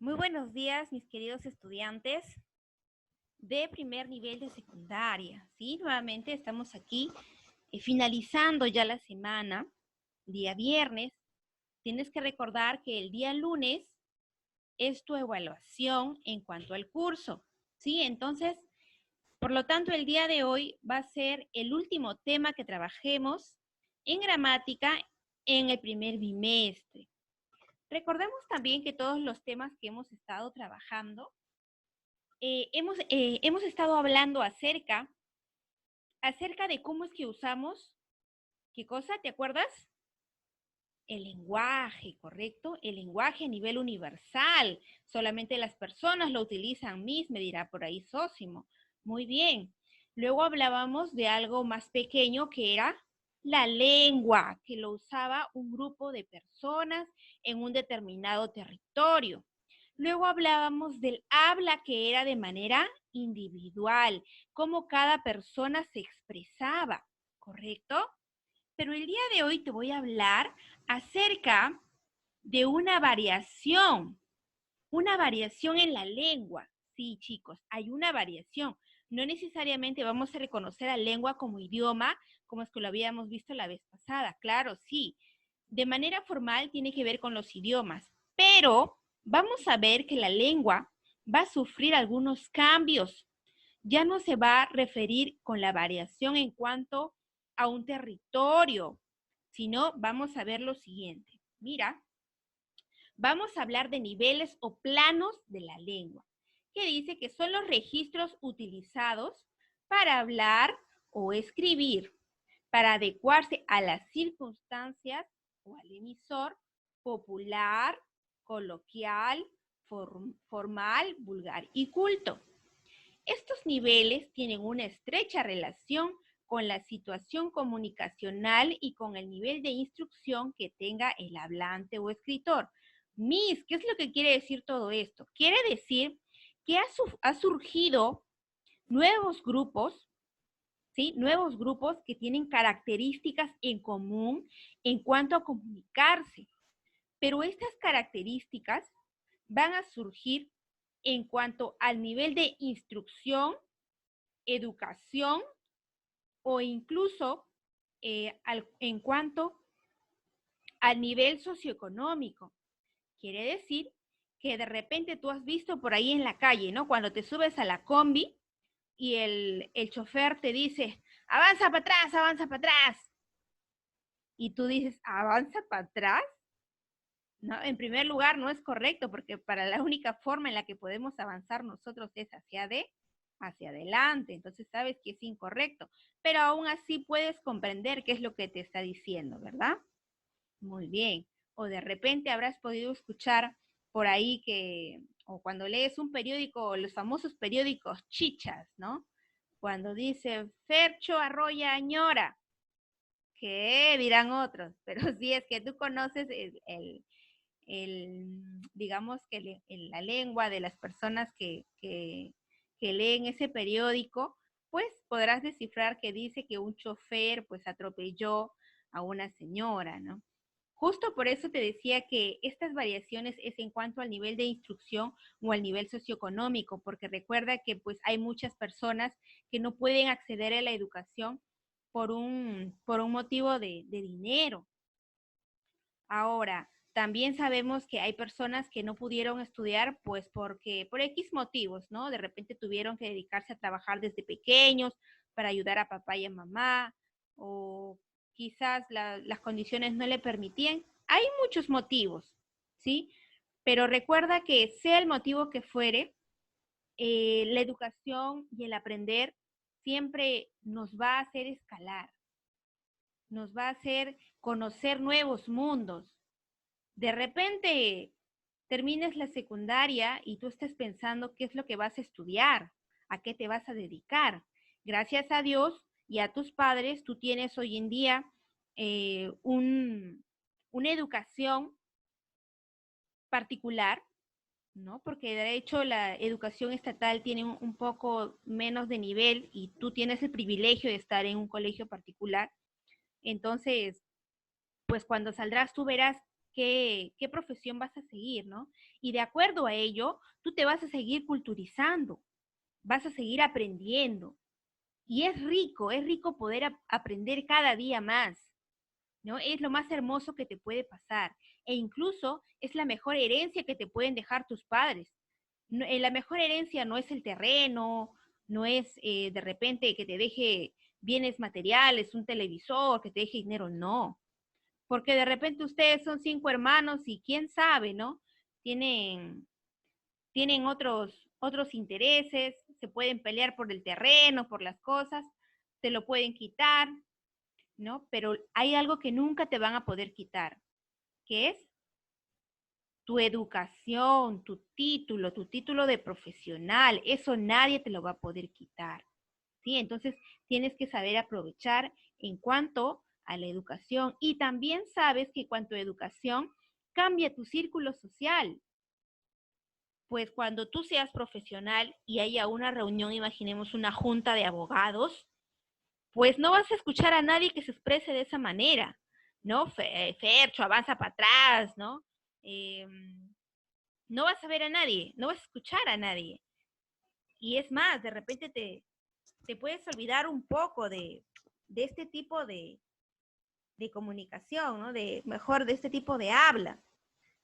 Muy buenos días, mis queridos estudiantes de primer nivel de secundaria. ¿Sí? Nuevamente estamos aquí finalizando ya la semana, día viernes. Tienes que recordar que el día lunes es tu evaluación en cuanto al curso. ¿Sí? Entonces, por lo tanto, el día de hoy va a ser el último tema que trabajemos en gramática en el primer bimestre. Recordemos también que todos los temas que hemos estado trabajando hemos estado hablando acerca de cómo es que usamos, ¿qué cosa? ¿Te acuerdas? El lenguaje, ¿correcto? El lenguaje a nivel universal. Solamente las personas lo utilizan, Miss, me dirá por ahí Sósimo. Muy bien. Luego hablábamos de algo más pequeño que era la lengua, que lo usaba un grupo de personas en un determinado territorio. Luego hablábamos del habla, que era de manera individual, cómo cada persona se expresaba, ¿correcto? Pero el día de hoy te voy a hablar acerca de una variación en la lengua. Sí, chicos, hay una variación. No necesariamente vamos a reconocer la lengua como idioma, como es que lo habíamos visto la vez pasada. Claro, sí. De manera formal tiene que ver con los idiomas, pero vamos a ver que la lengua va a sufrir algunos cambios. Ya no se va a referir con la variación en cuanto a un territorio, sino vamos a ver lo siguiente. Mira, vamos a hablar de niveles o planos de la lengua, que dice que son los registros utilizados para hablar o escribir, para adecuarse a las circunstancias o al emisor popular, coloquial, formal, vulgar y culto. Estos niveles tienen una estrecha relación con la situación comunicacional y con el nivel de instrucción que tenga el hablante o escritor. Miss, ¿qué es lo que quiere decir todo esto? Quiere decir que ha surgido nuevos grupos, ¿sí? Nuevos grupos que tienen características en común en cuanto a comunicarse. Pero estas características van a surgir en cuanto al nivel de instrucción, educación o incluso en cuanto al nivel socioeconómico. Quiere decir que de repente tú has visto por ahí en la calle, ¿no? Cuando te subes a la combi y el chofer te dice, avanza para atrás, avanza para atrás. Y tú dices, avanza para atrás. No, en primer lugar, no es correcto, porque para la única forma en la que podemos avanzar nosotros es hacia adelante. Entonces sabes que es incorrecto, pero aún así puedes comprender qué es lo que te está diciendo, ¿verdad? Muy bien. O de repente habrás podido escuchar por ahí que, o cuando lees un periódico, los famosos periódicos chichas, ¿no? Cuando dice Fercho arroya añora, ¿qué dirán otros? Pero si es que tú conoces digamos que la lengua de las personas que leen ese periódico, pues podrás descifrar que dice que un chofer pues atropelló a una señora, ¿no? Justo por eso te decía que estas variaciones es en cuanto al nivel de instrucción o al nivel socioeconómico, porque recuerda que pues hay muchas personas que no pueden acceder a la educación por un motivo de dinero. Ahora, también sabemos que hay personas que no pudieron estudiar, pues porque por X motivos, ¿no? De repente tuvieron que dedicarse a trabajar desde pequeños para ayudar a papá y a mamá, o quizás las condiciones no le permitían. Hay muchos motivos, ¿sí? Pero recuerda que sea el motivo que fuere, la educación y el aprender siempre nos va a hacer escalar, nos va a hacer conocer nuevos mundos. De repente termines la secundaria y tú estés pensando qué es lo que vas a estudiar, a qué te vas a dedicar. Gracias a Dios y a tus padres, tú tienes hoy en día una educación particular, ¿no? Porque de hecho la educación estatal tiene un poco menos de nivel y tú tienes el privilegio de estar en un colegio particular. Entonces, pues cuando saldrás tú verás qué profesión vas a seguir, ¿no? Y de acuerdo a ello, tú te vas a seguir culturizando, vas a seguir aprendiendo. Y es rico poder aprender cada día más, ¿no? Es lo más hermoso que te puede pasar. E incluso es la mejor herencia que te pueden dejar tus padres. No, la mejor herencia no es el terreno, no es de repente que te deje bienes materiales, un televisor, que te deje dinero, no. Porque de repente ustedes son 5 hermanos y quién sabe, ¿no? Tienen, tienen otros intereses, se pueden pelear por el terreno, por las cosas, te lo pueden quitar, ¿no? Pero hay algo que nunca te van a poder quitar, que es tu educación, tu título de profesional. Eso nadie te lo va a poder quitar, ¿sí? Entonces tienes que saber aprovechar en cuanto a la educación y también sabes que cuanto a educación cambia tu círculo social. Pues cuando tú seas profesional y haya una reunión, imaginemos una junta de abogados, pues no vas a escuchar a nadie que se exprese de esa manera, ¿no? Fercho, avanza para atrás, ¿no? Eh, no vas a ver a nadie, no vas a escuchar a nadie. Y es más, de repente te puedes olvidar un poco de este tipo de comunicación, ¿no? Mejor de este tipo de habla.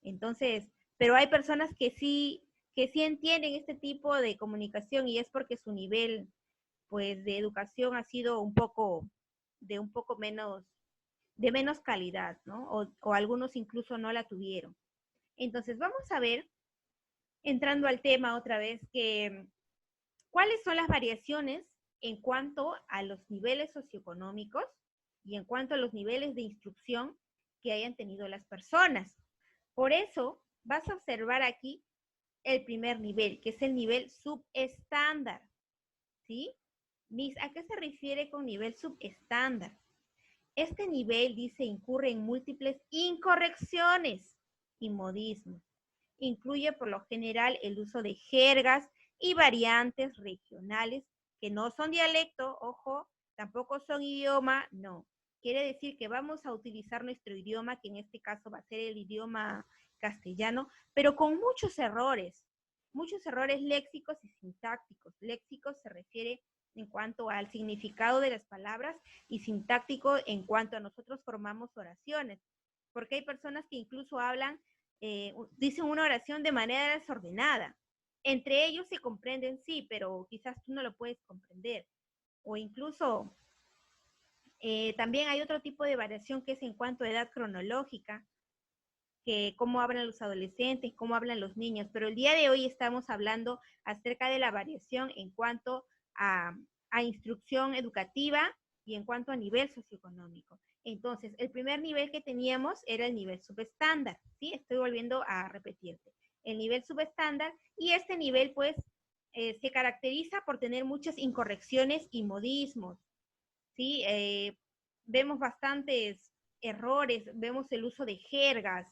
Entonces, pero hay personas que sí entienden este tipo de comunicación y es porque su nivel, pues, de educación ha sido un poco menos, de menos calidad, ¿no? O algunos incluso no la tuvieron. Entonces, vamos a ver, entrando al tema otra vez, que cuáles son las variaciones en cuanto a los niveles socioeconómicos y en cuanto a los niveles de instrucción que hayan tenido las personas. Por eso, vas a observar aquí el primer nivel, que es el nivel subestándar, ¿sí? Miss, ¿a qué se refiere con nivel subestándar? Este nivel, dice, incurre en múltiples incorrecciones y modismos. Incluye por lo general el uso de jergas y variantes regionales que no son dialecto, ojo, tampoco son idioma, no. Quiere decir que vamos a utilizar nuestro idioma, que en este caso va a ser el idioma castellano, pero con muchos errores léxicos y sintácticos. Léxicos se refiere en cuanto al significado de las palabras y sintáctico en cuanto a nosotros formamos oraciones, porque hay personas que incluso hablan, dicen una oración de manera desordenada. Entre ellos se comprenden, sí, pero quizás tú no lo puedes comprender. O incluso también hay otro tipo de variación que es en cuanto a edad cronológica, que cómo hablan los adolescentes, cómo hablan los niños, pero el día de hoy estamos hablando acerca de la variación en cuanto a instrucción educativa y en cuanto a nivel socioeconómico. Entonces, el primer nivel que teníamos era el nivel subestándar, ¿sí? Estoy volviendo a repetirte. El nivel subestándar, y este nivel, pues, se caracteriza por tener muchas incorrecciones y modismos, ¿sí? Vemos bastantes errores, vemos el uso de jergas.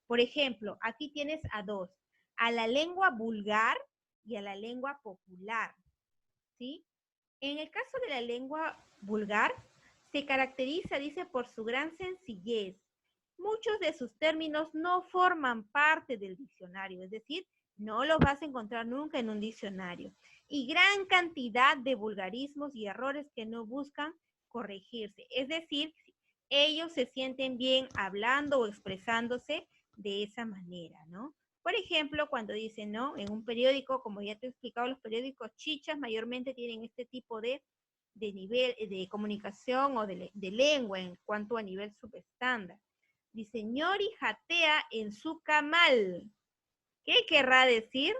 Por ejemplo, aquí tienes a dos, a la lengua vulgar y a la lengua popular, ¿sí? En el caso de la lengua vulgar, se caracteriza, dice, por su gran sencillez. Muchos de sus términos no forman parte del diccionario, es decir, no los vas a encontrar nunca en un diccionario. Y gran cantidad de vulgarismos y errores que no buscan corregirse. Es decir, ellos se sienten bien hablando o expresándose de esa manera, ¿no? Por ejemplo, cuando dicen, ¿no? En un periódico, como ya te he explicado, los periódicos chichas mayormente tienen este tipo de nivel de comunicación o de lengua en cuanto a nivel subestándar. Dice, ñori jatea en su camal. ¿Qué querrá decir?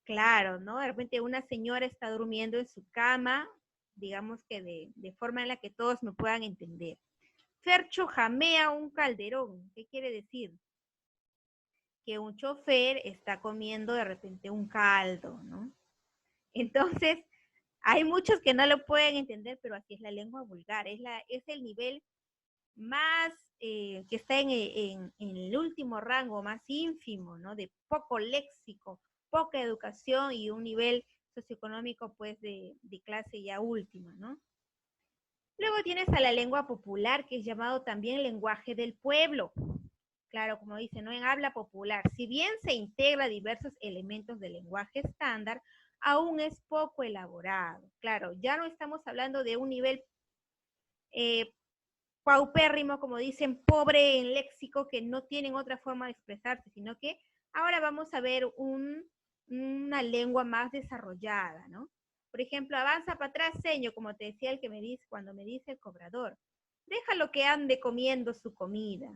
Claro, ¿no? De repente una señora está durmiendo en su cama, digamos que de forma en la que todos me puedan entender. Fercho jamea un calderón. ¿Qué quiere decir? Que un chofer está comiendo de repente un caldo, ¿no? Entonces, hay muchos que no lo pueden entender, pero así es la lengua vulgar, es el nivel más que está en el último rango, más ínfimo, ¿no? De poco léxico, poca educación y un nivel socioeconómico, pues, de clase ya última, ¿no? Luego tienes a la lengua popular, que es llamado también lenguaje del pueblo. Claro, como dice, ¿no? En habla popular. Si bien se integra diversos elementos del lenguaje estándar, aún es poco elaborado. Claro, ya no estamos hablando de un nivel eh, paupérrimo, como dicen, pobre en léxico, que no tienen otra forma de expresarse, sino que ahora vamos a ver una lengua más desarrollada, ¿no? Por ejemplo, avanza para atrás, seño, como te decía el que me dice, cuando me dice el cobrador. Déjalo que ande comiendo su comida.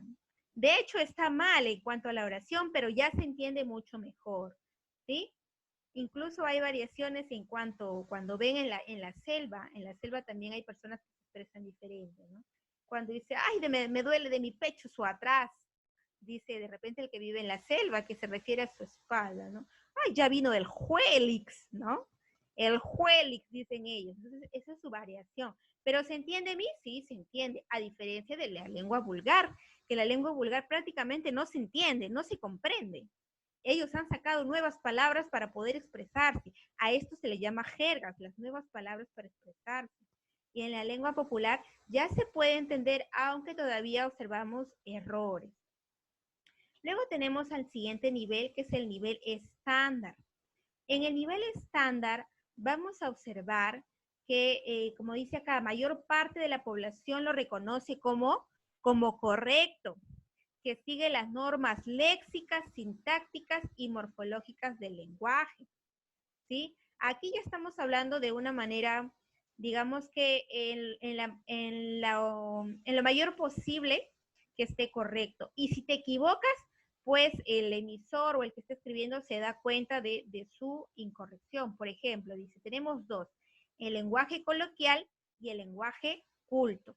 De hecho, está mal en cuanto a la oración, pero ya se entiende mucho mejor, ¿sí? Incluso hay variaciones en cuanto, cuando ven en la selva también hay personas que se expresan diferentes, ¿no? Cuando dice, ay, me duele de mi pecho su atrás, dice de repente el que vive en la selva, que se refiere a su espalda, ¿no? Ay, ya vino del Juélix, ¿no? El Juélix, dicen ellos. Entonces, esa es su variación. ¿Pero se entiende a mí? Sí, se entiende, a diferencia de la lengua vulgar, que la lengua vulgar prácticamente no se entiende, no se comprende. Ellos han sacado nuevas palabras para poder expresarse. A esto se le llama jergas, las nuevas palabras para expresarse. Y en la lengua popular ya se puede entender, aunque todavía observamos errores. Luego tenemos al siguiente nivel, que es el nivel estándar. En el nivel estándar vamos a observar que, como dice acá, mayor parte de la población lo reconoce como correcto, que sigue las normas léxicas, sintácticas y morfológicas del lenguaje, ¿sí? Aquí ya estamos hablando de una manera, digamos que en lo mayor posible que esté correcto. Y si te equivocas, pues el emisor o el que está escribiendo se da cuenta de su incorrección. Por ejemplo, dice, tenemos dos, el lenguaje coloquial y el lenguaje culto.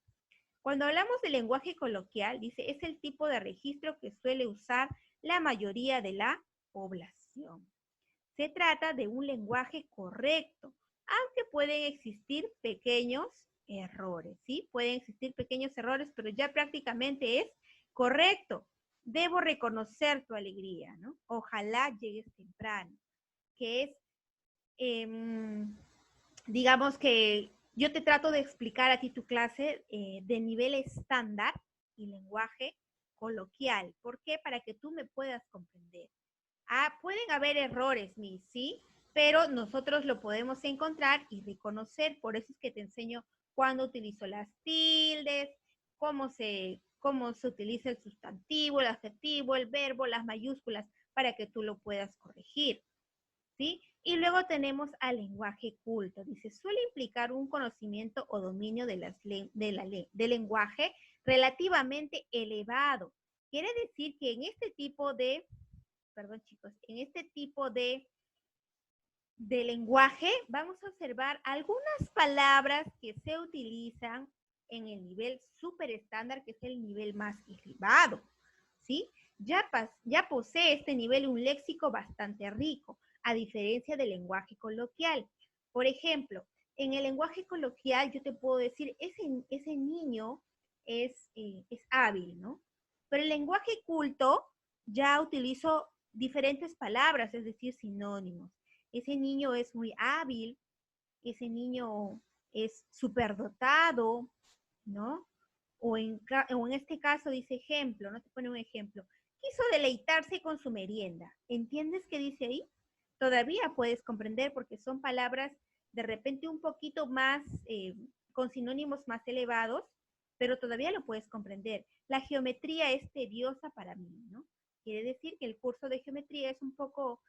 Cuando hablamos de lenguaje coloquial, dice, es el tipo de registro que suele usar la mayoría de la población. Se trata de un lenguaje correcto, aunque pueden existir pequeños errores, ¿sí? Pueden existir pequeños errores, pero ya prácticamente es correcto. Debo reconocer tu alegría, ¿no? Ojalá llegues temprano, que es, digamos que yo te trato de explicar a ti tu clase de nivel estándar y lenguaje coloquial. ¿Por qué? Para que tú me puedas comprender. Ah, pueden haber errores, mi, sí, pero nosotros lo podemos encontrar y reconocer. Por eso es que te enseño cuándo utilizo las tildes, cómo se utiliza el sustantivo, el adjetivo, el verbo, las mayúsculas, para que tú lo puedas corregir. ¿Sí? Y luego tenemos al lenguaje culto. Dice, suele implicar un conocimiento o dominio del lenguaje relativamente elevado. Quiere decir que en este tipo de, perdón chicos, en este tipo de lenguaje vamos a observar algunas palabras que se utilizan en el nivel súper estándar, que es el nivel más elevado, ¿sí? Ya posee este nivel un léxico bastante rico, a diferencia del lenguaje coloquial. Por ejemplo, en el lenguaje coloquial yo te puedo decir, ese niño es hábil, ¿no? Pero el lenguaje culto ya utilizo diferentes palabras, es decir, sinónimos. Ese niño es muy hábil, ese niño es superdotado, ¿no? O en este caso dice ejemplo, ¿no? Te pone un ejemplo. Quiso deleitarse con su merienda. ¿Entiendes qué dice ahí? Todavía puedes comprender porque son palabras de repente un poquito más, con sinónimos más elevados, pero todavía lo puedes comprender. La geometría es tediosa para mí, ¿no? Quiere decir que el curso de geometría es un poco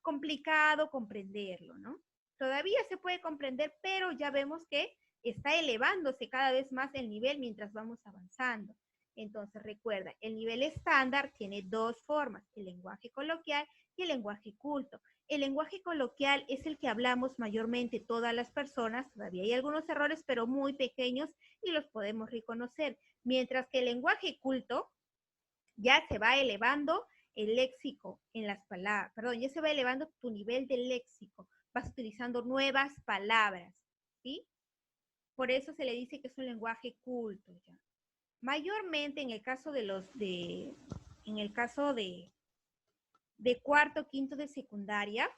complicado comprenderlo, ¿no? Todavía se puede comprender, pero ya vemos que está elevándose cada vez más el nivel mientras vamos avanzando. Entonces recuerda, el nivel estándar tiene dos formas, el lenguaje coloquial y el lenguaje culto. El lenguaje coloquial es el que hablamos mayormente todas las personas, todavía hay algunos errores, pero muy pequeños y los podemos reconocer. Mientras que el lenguaje culto ya se va elevando el léxico en las palabras, perdón, ya se va elevando tu nivel de léxico, vas utilizando nuevas palabras, ¿sí? Por eso se le dice que es un lenguaje culto ya. Mayormente en el caso de cuarto, quinto de secundaria,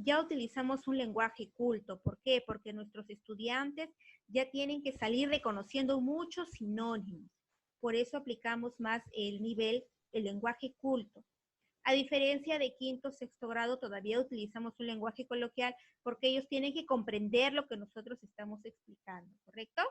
ya utilizamos un lenguaje culto. ¿Por qué? Porque nuestros estudiantes ya tienen que salir reconociendo muchos sinónimos. Por eso aplicamos más el lenguaje culto. A diferencia de quinto, sexto grado, todavía utilizamos un lenguaje coloquial porque ellos tienen que comprender lo que nosotros estamos explicando, ¿correcto?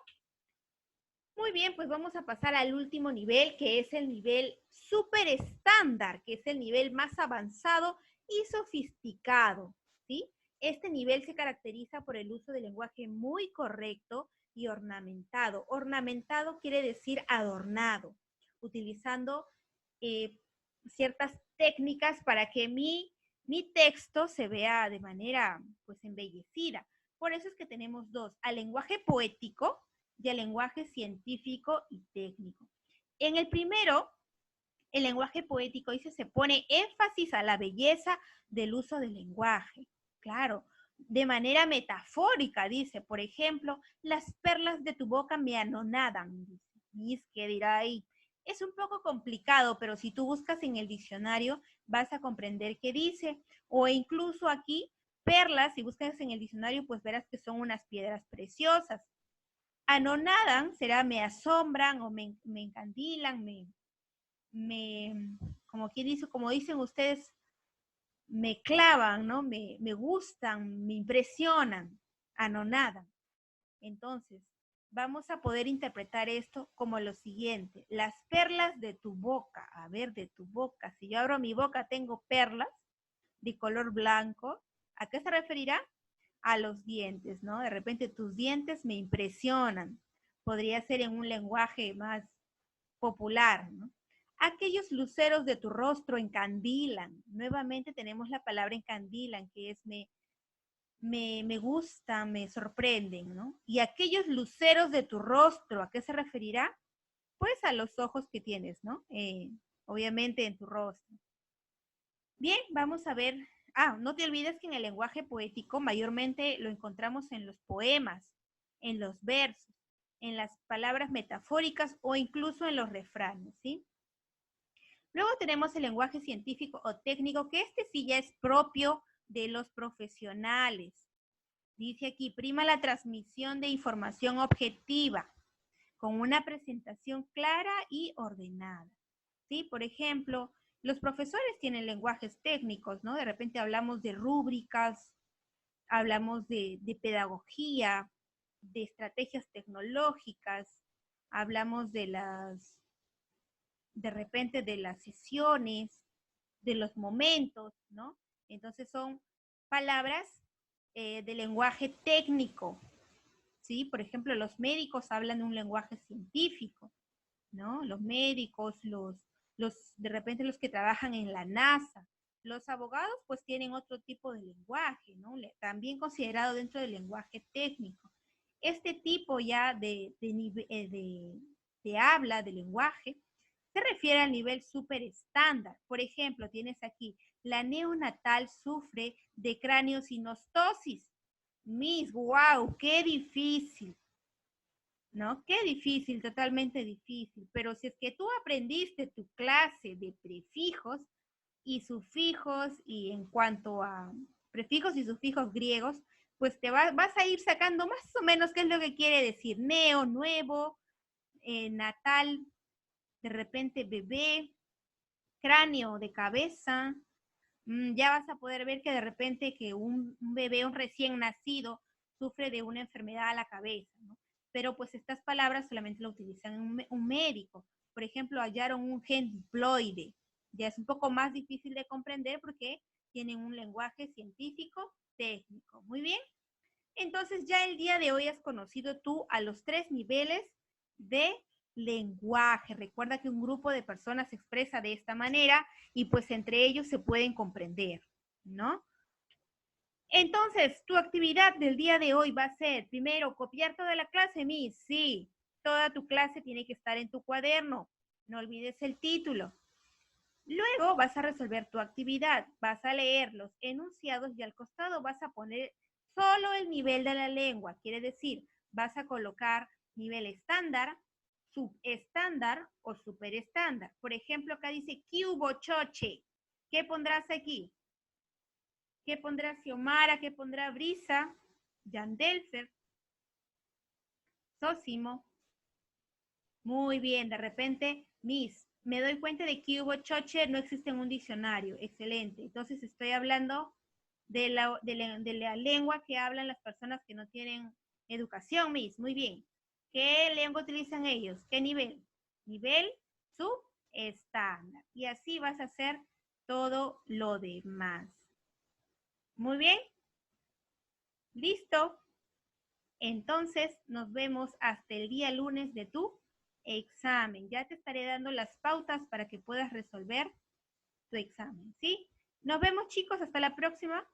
Muy bien, pues vamos a pasar al último nivel, que es el nivel súper estándar, que es el nivel más avanzado y sofisticado, ¿sí? Este nivel se caracteriza por el uso del lenguaje muy correcto y ornamentado. Ornamentado quiere decir adornado, utilizando ciertas técnicas para que mi texto se vea de manera, pues, embellecida. Por eso es que tenemos dos, al lenguaje poético y al lenguaje científico y técnico. En el primero, el lenguaje poético, dice, se pone énfasis a la belleza del uso del lenguaje. Claro, de manera metafórica, dice, por ejemplo, las perlas de tu boca me anonadan. Dice, ¿qué dirá ahí? Es un poco complicado, pero si tú buscas en el diccionario, vas a comprender qué dice. O incluso aquí, perlas, si buscas en el diccionario, pues verás que son unas piedras preciosas. Anonadan será me asombran o me encandilan, como dicen ustedes, me clavan, ¿no? Me gustan, me impresionan, anonadan. Entonces, vamos a poder interpretar esto como lo siguiente. Las perlas de tu boca, a ver, de tu boca. Si yo abro mi boca, tengo perlas de color blanco. ¿A qué se referirá? A los dientes, ¿no? De repente tus dientes me impresionan. Podría ser en un lenguaje más popular, ¿no? Aquellos luceros de tu rostro encandilan. Nuevamente tenemos la palabra encandilan, que es me gustan, me sorprenden, ¿no? Y aquellos luceros de tu rostro, ¿a qué se referirá? Pues a los ojos que tienes, ¿no? Obviamente en tu rostro. Bien, vamos a ver. No te olvides que en el lenguaje poético mayormente lo encontramos en los poemas, en los versos, en las palabras metafóricas o incluso en los refranes, ¿sí? Luego tenemos el lenguaje científico o técnico, que este sí ya es propio de los profesionales. Dice aquí, prima la transmisión de información objetiva, con una presentación clara y ordenada. ¿Sí? Por ejemplo, los profesores tienen lenguajes técnicos, ¿no? De repente hablamos de rúbricas, hablamos de pedagogía, de estrategias tecnológicas, hablamos de repente de las sesiones, de los momentos, ¿no? Entonces son palabras de lenguaje técnico, ¿sí? Por ejemplo, los médicos hablan un lenguaje científico, ¿no? Los médicos, de repente los que trabajan en la NASA. Los abogados pues tienen otro tipo de lenguaje, ¿no? También considerado dentro del lenguaje técnico. Este tipo ya de habla, de lenguaje, se refiere al nivel súper estándar. Por ejemplo, tienes aquí, la neonatal sufre de craneosinostosis. Miss, wow, qué difícil, ¿no? Qué difícil, totalmente difícil. Pero si es que tú aprendiste tu clase de prefijos y sufijos, y en cuanto a prefijos y sufijos griegos, pues vas a ir sacando más o menos qué es lo que quiere decir neo, nuevo, natal, de repente bebé, cráneo de cabeza. Ya vas a poder ver que de repente que un bebé, un recién nacido, sufre de una enfermedad a la cabeza, ¿no? Pero pues estas palabras solamente lo utilizan un médico. Por ejemplo, hallaron un gen diploide. Ya es un poco más difícil de comprender porque tienen un lenguaje científico técnico. Muy bien. Entonces ya el día de hoy has conocido tú a los 3 niveles de lenguaje. Recuerda que un grupo de personas se expresa de esta manera y pues entre ellos se pueden comprender, ¿no? Entonces, tu actividad del día de hoy va a ser, primero, copiar toda la clase, Miss. Sí, toda tu clase tiene que estar en tu cuaderno. No olvides el título. Luego vas a resolver tu actividad, vas a leer los enunciados y al costado vas a poner solo el nivel de la lengua. Quiere decir, vas a colocar nivel estándar, subestándar o superestándar. Por ejemplo, acá dice, ¿qué hubo choche? ¿Qué pondrás aquí? ¿Qué pondrá Xiomara? ¿Qué pondrá Brisa? Yandelfer. Sosimo. Muy bien, de repente, Miss, me doy cuenta de que hubo choche, no existe en un diccionario. Excelente. Entonces estoy hablando de la lengua que hablan las personas que no tienen educación, Miss. Muy bien. ¿Qué lengua utilizan ellos? ¿Qué nivel? Nivel subestándar. Y así vas a hacer todo lo demás. Muy bien. ¿Listo? Entonces nos vemos hasta el día lunes de tu examen. Ya te estaré dando las pautas para que puedas resolver tu examen, ¿sí? Nos vemos, chicos, hasta la próxima.